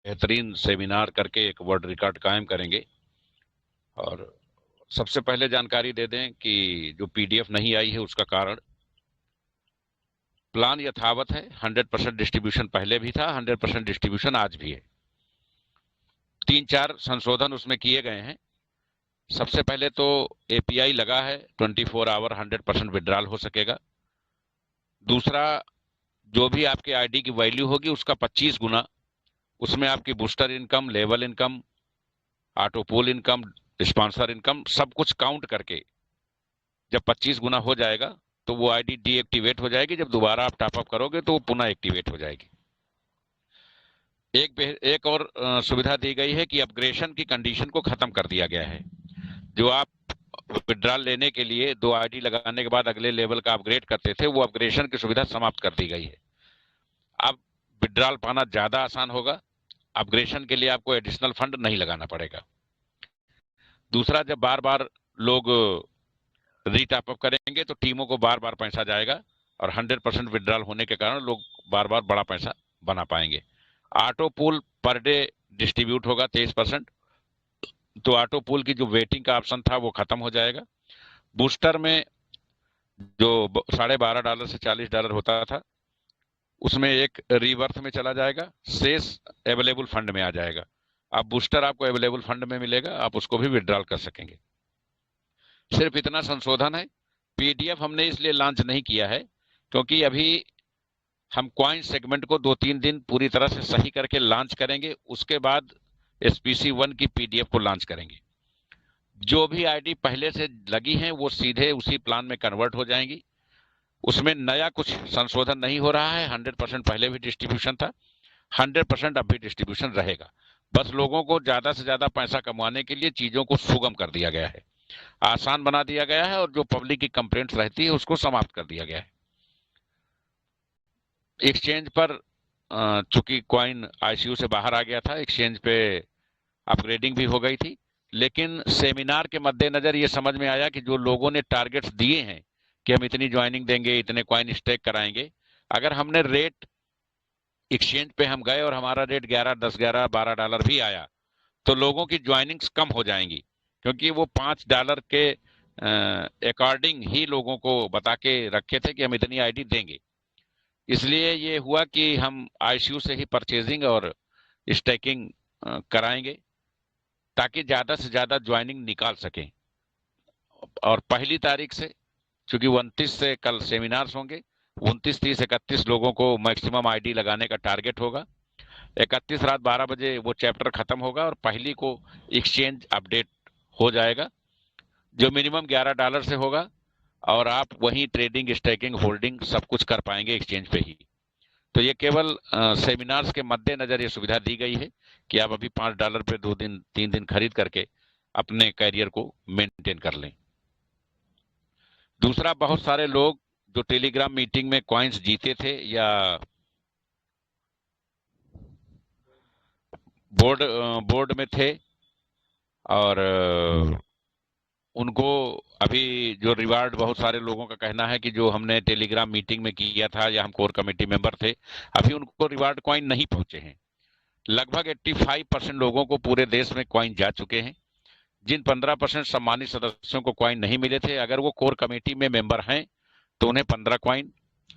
बेहतरीन सेमिनार करके एक वर्ल्ड रिकॉर्ड कायम करेंगे। और सबसे पहले जानकारी दे दें कि जो पीडीएफ नहीं आई है उसका कारण, प्लान यथावत है। 100% डिस्ट्रीब्यूशन पहले भी था, 100% डिस्ट्रीब्यूशन आज भी है। 3-4 संशोधन उसमें किए गए हैं। सबसे पहले तो एपीआई लगा है, 24 आवर 100% विड्रॉल हो सकेगा। दूसरा, जो भी आपके आईडी की वैल्यू होगी उसका 25 गुना उसमें आपकी booster income, level income, autopool income, sponsor income सब कुछ काउंट करके जब 25 गुना हो जाएगा तो वो आईडी डीएक्टिवेट हो जाएगी। जब दोबारा आप टॉपअप करोगे तो वो पुनः एक्टिवेट हो जाएगी। एक और सुविधा दी गई है कि अपग्रेडेशन की कंडीशन को खत्म कर दिया गया है। जो आप विड्रॉल लेने के लिए 2 आईडी लगाने के बाद अगले लेवल का अपग्रेड करते थे, वो अपग्रेडेशन की सुविधा समाप्त कर दी गई है। अब विड्रॉल पाना ज्यादा आसान होगा। अपग्रेडेशन के लिए आपको एडिशनल फंड नहीं लगाना पड़ेगा। दूसरा, जब बार बार लोग रीटॉपअप करेंगे तो टीमों को बार बार पैसा जाएगा और 100% विड्रॉल होने के कारण लोग बार बार बड़ा पैसा बना पाएंगे। Auto pool per day distribute होगा 23%, तो ऑटो पूल की जो वेटिंग का ऑप्शन था वो खत्म हो जाएगा। बूस्टर में जो $12.5 से $40 होता था उसमें एक रिवर्थ में चला जाएगा, शेष अवेलेबल फंड में आ जाएगा। अब बूस्टर आपको अवेलेबल फंड में मिलेगा, आप उसको भी विड्रॉल कर सकेंगे। सिर्फ इतना संशोधन है। पीडीएफ हमने इसलिए लॉन्च नहीं किया है क्योंकि अभी हम कॉइन सेगमेंट को 2-3 दिन पूरी तरह से सही करके लॉन्च करेंगे, उसके बाद एसपीसी 1 की पीडीएफ को लॉन्च करेंगे। जो भी आईडी पहले से लगी हैं वो सीधे उसी प्लान में कन्वर्ट हो जाएंगी। उसमें नया कुछ संशोधन नहीं हो रहा है। 100% पहले भी डिस्ट्रीब्यूशन था, 100% अब भी डिस्ट्रीब्यूशन रहेगा। बस लोगों को ज्यादा से ज्यादा पैसा कमाने के लिए चीजों को सुगम कर दिया गया है, आसान बना दिया गया है, और जो पब्लिक की कंप्लेंट्स रहती है उसको समाप्त कर दिया गया है। एक्सचेंज पर चूंकि कॉइन आईसीयू से बाहर आ गया था, एक्सचेंज पे अपग्रेडिंग भी हो गई थी, लेकिन सेमिनार के मद्देनजर ये समझ में आया कि जो लोगों ने टारगेट्स दिए हैं कि हम इतनी ज्वाइनिंग देंगे, इतने कॉइन स्टेक कराएंगे, अगर हमने रेट एक्सचेंज पे हम गए और हमारा रेट 11, 10, 11, $12 भी आया तो लोगों की ज्वाइनिंग्स कम हो जाएंगी, क्योंकि वो $5 के अकॉर्डिंग ही लोगों को बता के रखे थे कि हम इतनी आईडी देंगे। इसलिए ये हुआ कि हम आईसीयू से ही परचेजिंग और स्टेकिंग कराएंगे ताकि ज्यादा से ज्यादा ज्वाइनिंग निकाल सकें। और पहली तारीख से, चूंकि 29 से कल सेमिनार्स होंगे, 29, 30, 31 लोगों को मैक्सिमम आईडी लगाने का टारगेट होगा। 31 रात 12 बजे वो चैप्टर खत्म होगा और पहली को एक्सचेंज अपडेट हो जाएगा, जो मिनिमम $11 से होगा, और आप वहीं ट्रेडिंग, स्टेकिंग, होल्डिंग सब कुछ कर पाएंगे एक्सचेंज पे ही। तो ये केवल सेमिनार्स के मद्देनजर ये सुविधा दी गई है कि आप अभी $5 पे 2 दिन 3 दिन खरीद करके अपने कैरियर को मेंटेन कर लें। दूसरा, बहुत सारे लोग जो टेलीग्राम मीटिंग में कॉइन्स जीते थे या बोर्ड में थे और उनको अभी जो रिवार्ड, बहुत सारे लोगों का कहना है कि जो हमने टेलीग्राम मीटिंग में किया था या हम कोर कमेटी मेंबर थे, अभी उनको रिवार्ड कॉइन नहीं पहुंचे हैं। लगभग 85% लोगों को पूरे देश में कॉइन जा चुके हैं। जिन 15% सम्मानित सदस्यों को कॉइन नहीं मिले थे, अगर वो कोर कमेटी में मेंबर हैं तो उन्हें 15 कॉइन,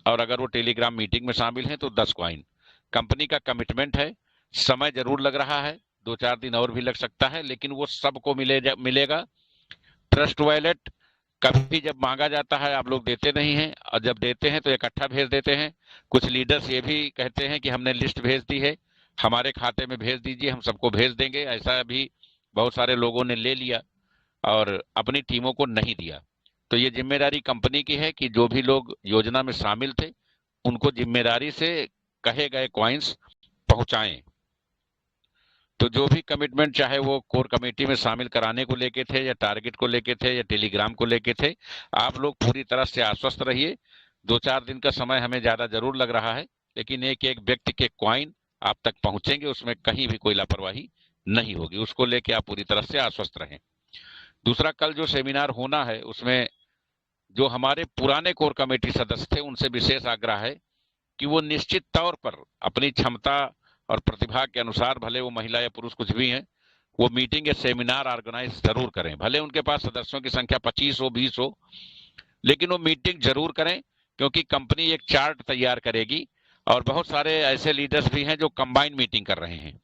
और अगर वो टेलीग्राम मीटिंग में शामिल हैं तो 10 कॉइन। कंपनी का कमिटमेंट है। समय जरूर लग रहा है, 2-4 दिन और भी लग सकता है, लेकिन वो सबको मिलेगा। ट्रस्ट वॉलेट कभी जब मांगा जाता है आप लोग देते नहीं हैं, और जब देते हैं तो इकट्ठा भेज देते हैं। कुछ लीडर्स ये भी कहते हैं कि हमने लिस्ट भेज दी है, हमारे खाते में भेज दीजिए, हम सबको भेज देंगे। ऐसा भी बहुत सारे लोगों ने ले लिया और अपनी टीमों को नहीं दिया। तो ये जिम्मेदारी कंपनी की है कि जो भी लोग योजना में शामिल थे उनको जिम्मेदारी से कहे गए कॉइन्स पहुंचाएं। तो जो भी कमिटमेंट, चाहे वो कोर कमेटी में शामिल कराने को लेके थे या टारगेट को लेके थे या टेलीग्राम को लेके थे, आप लोग पूरी तरह से आश्वस्त रहिए। 2-4 दिन का समय हमें ज्यादा जरूर लग रहा है, लेकिन एक एक व्यक्ति के कॉइन आप तक पहुंचेंगे, उसमें कहीं भी कोई लापरवाही नहीं होगी। उसको लेके आप पूरी तरह से आश्वस्त रहें। दूसरा, कल जो सेमिनार होना है उसमें जो हमारे पुराने कोर कमेटी सदस्य थे उनसे विशेष आग्रह है कि वो निश्चित तौर पर अपनी क्षमता और प्रतिभा के अनुसार, भले वो महिला या पुरुष कुछ भी हैं, वो मीटिंग या सेमिनार ऑर्गेनाइज जरूर करें। भले उनके पास सदस्यों की संख्या 25 हो, 20 हो, लेकिन वो मीटिंग जरूर करें, क्योंकि कंपनी एक चार्ट तैयार करेगी। और बहुत सारे ऐसे लीडर्स भी हैं जो कंबाइंड मीटिंग कर रहे हैं।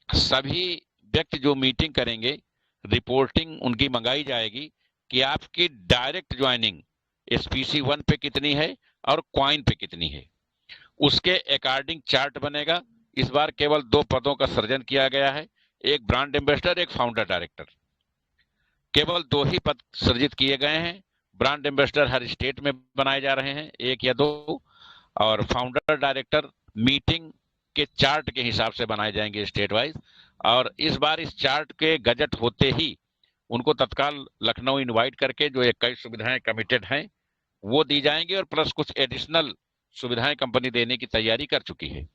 सभी व्यक्ति जो मीटिंग करेंगे, रिपोर्टिंग उनकी मंगाई जाएगी कि आपकी डायरेक्ट ज्वाइनिंग एसपीसी 1 पे कितनी है और क्वाइन पे कितनी है। उसके अकॉर्डिंग चार्ट बनेगा। इस बार केवल 2 पदों का सृजन किया गया है, एक ब्रांड एम्बेसडर, एक फाउंडर डायरेक्टर। केवल 2 ही पद सृजित किए गए हैं। ब्रांड एम्बेसडर हर स्टेट में बनाए जा रहे हैं, 1 या 2, और फाउंडर डायरेक्टर मीटिंग के चार्ट के हिसाब से बनाए जाएंगे स्टेट वाइज। और इस बार इस चार्ट के गजट होते ही उनको तत्काल लखनऊ इनवाइट करके जो 21 सुविधाएं कमिटेड हैं वो दी जाएंगी, और प्लस कुछ एडिशनल सुविधाएं कंपनी देने की तैयारी कर चुकी है।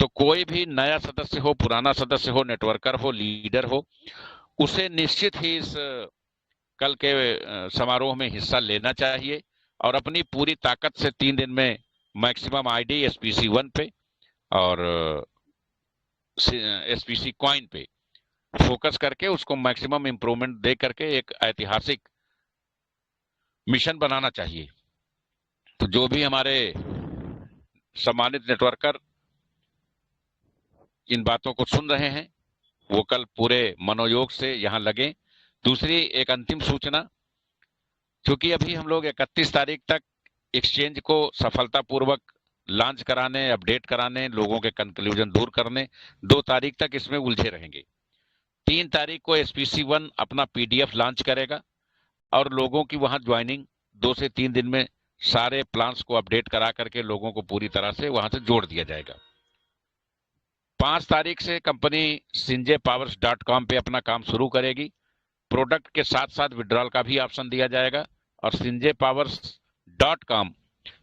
तो कोई भी नया सदस्य हो, पुराना सदस्य हो, नेटवर्कर हो, लीडर हो, उसे निश्चित ही इस कल के समारोह में हिस्सा लेना चाहिए और अपनी पूरी ताकत से 3 दिन में मैक्सिमम आईडी एसपीसी 1 पे और एसपीसी क्वाइन पे फोकस करके उसको मैक्सिमम इंप्रूवमेंट दे करके एक ऐतिहासिक मिशन बनाना चाहिए। तो जो भी हमारे सम्मानित नेटवर्कर इन बातों को सुन रहे हैं वो कल पूरे मनोयोग से यहां लगे। दूसरी एक अंतिम सूचना, क्योंकि अभी हम लोग 31 तारीख तक एक्सचेंज को सफलतापूर्वक लॉन्च कराने, अपडेट कराने, लोगों के कंक्लूजन दूर करने, 2 तारीख तक इसमें उलझे रहेंगे। 3 तारीख को एसपीसी 1 अपना पीडीएफ लॉन्च करेगा और लोगों की वहां ज्वाइनिंग 2 से 3 दिन में सारे प्लान्स को अपडेट करा करके लोगों को पूरी तरह से वहां से जोड़ दिया जाएगा। 5 तारीख से कंपनी sinjpowers.com पे अपना काम शुरू करेगी। प्रोडक्ट के साथ साथ विड्रॉल का भी ऑप्शन दिया जाएगा और sinjpowers.com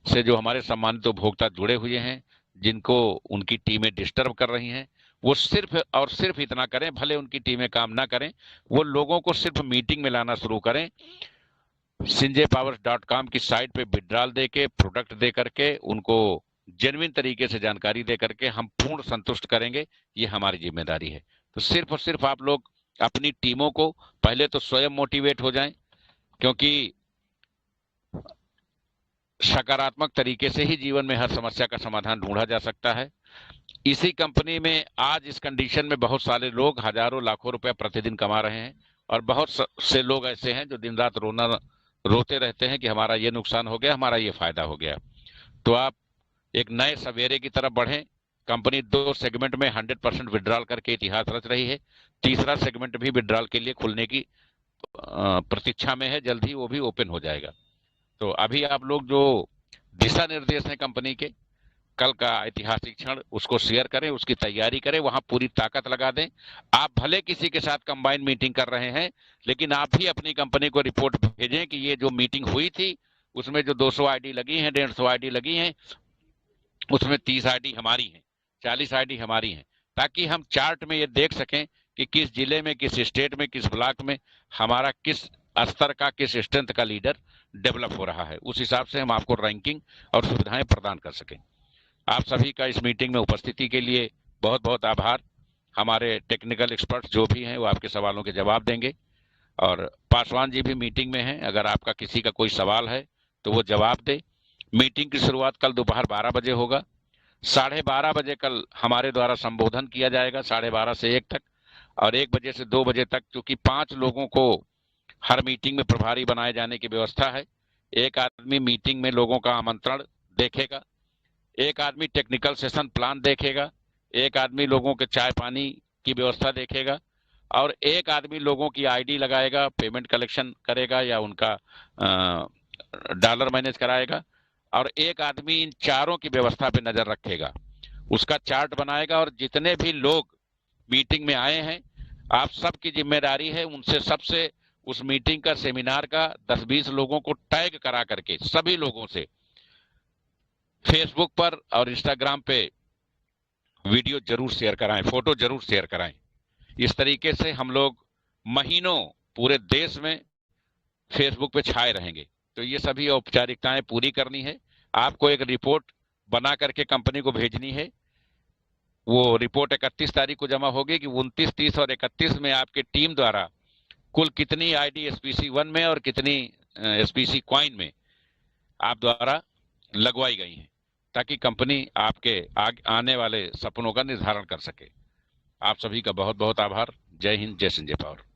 से जो हमारे सम्मानित उपभोक्ता जुड़े हुए हैं, जिनको उनकी टीमें डिस्टर्ब कर रही हैं, वो सिर्फ और सिर्फ इतना करें, भले उनकी टीमें काम ना करें, वो लोगों को सिर्फ मीटिंग में लाना शुरू करें। sinjpowers.com की साइट पे विड्रॉल देके, प्रोडक्ट दे करके, उनको जेन्युइन तरीके से जानकारी दे करके हम पूर्ण संतुष्ट करेंगे। ये हमारी जिम्मेदारी है। तो सिर्फ और सिर्फ आप लोग अपनी टीमों को पहले तो स्वयं मोटिवेट हो जाएं, क्योंकि सकारात्मक तरीके से ही जीवन में हर समस्या का समाधान ढूंढा जा सकता है। इसी कंपनी में आज इस कंडीशन में बहुत सारे लोग हजारों लाखों रुपए प्रतिदिन कमा रहे हैं और बहुत से लोग ऐसे हैं जो दिन रात रोते रहते हैं कि हमारा ये नुकसान हो गया, हमारा ये फायदा हो गया। तो आप एक नए सवेरे की तरफ बढ़ें। कंपनी 2 सेगमेंट में 100% विड्रॉल करके इतिहास रच रही है। तीसरा सेगमेंट भी विड्रॉल के लिए खुलने की प्रतीक्षा में है, जल्द ही वो भी ओपन हो जाएगा। तो अभी आप लोग जो दिशा निर्देश हैं कंपनी के, कल का ऐतिहासिक क्षण, उसको शेयर करें, उसकी तैयारी करें, वहां पूरी ताकत लगा दें। आप भले किसी के साथ कंबाइंड मीटिंग कर रहे हैं, लेकिन आप भी अपनी कंपनी को रिपोर्ट भेजें कि ये जो मीटिंग हुई थी उसमें जो 200 आईडी लगी हैं, 150 आईडी लगी हैं, उसमें 30 आईडी हमारी हैं, 40 आईडी हमारी हैं, ताकि हम चार्ट में ये देख सकें कि किस जिले में, किस स्टेट में, किस ब्लॉक में हमारा किस स्तर का, किस स्ट्रेंथ का लीडर डेवलप हो रहा है। उस हिसाब से हम आपको रैंकिंग और सुविधाएं प्रदान कर सकें। आप सभी का इस मीटिंग में उपस्थिति के लिए बहुत बहुत आभार। हमारे टेक्निकल एक्सपर्ट्स जो भी हैं वो आपके सवालों के जवाब देंगे और पासवान जी भी मीटिंग में हैं। अगर आपका किसी का कोई सवाल है तो वो जवाब दे। मीटिंग की शुरुआत कल दोपहर 12 बजे होगा। 12:30 बजे कल हमारे द्वारा संबोधन किया जाएगा, 12:30 से 1 तक, और 1 बजे से 2 बजे तक, क्योंकि 5 लोगों को हर मीटिंग में प्रभारी बनाए जाने की व्यवस्था है। एक आदमी मीटिंग में लोगों का आमंत्रण देखेगा, एक आदमी टेक्निकल सेशन प्लान देखेगा, एक आदमी लोगों के चाय पानी की व्यवस्था देखेगा, और एक आदमी लोगों की आईडी लगाएगा, पेमेंट कलेक्शन करेगा या उनका डॉलर मैनेज कराएगा, और एक आदमी इन चारों की व्यवस्था पे नजर रखेगा, उसका चार्ट बनाएगा। और जितने भी लोग मीटिंग में आए हैं, आप सबकी जिम्मेदारी है उनसे सबसे उस मीटिंग का, सेमिनार का 10-20 लोगों को टैग करा करके सभी लोगों से फेसबुक पर और इंस्टाग्राम पे वीडियो जरूर शेयर कराएं, फोटो जरूर शेयर कराएं। इस तरीके से हम लोग महीनों पूरे देश में फेसबुक पे छाए रहेंगे। तो ये सभी औपचारिकताएं पूरी करनी है। आपको एक रिपोर्ट बना करके कंपनी को भेजनी है। वो रिपोर्ट 31 तारीख को जमा होगी कि 29, 30 और 31 में आपके टीम द्वारा कुल कितनी आईडी एसपीसी 1 में और कितनी एसपीसी कॉइन में आप द्वारा लगवाई गई हैं, ताकि कंपनी आपके आने वाले सपनों का निर्धारण कर सके। आप सभी का बहुत बहुत आभार। जय हिंद, जय संजय पावर।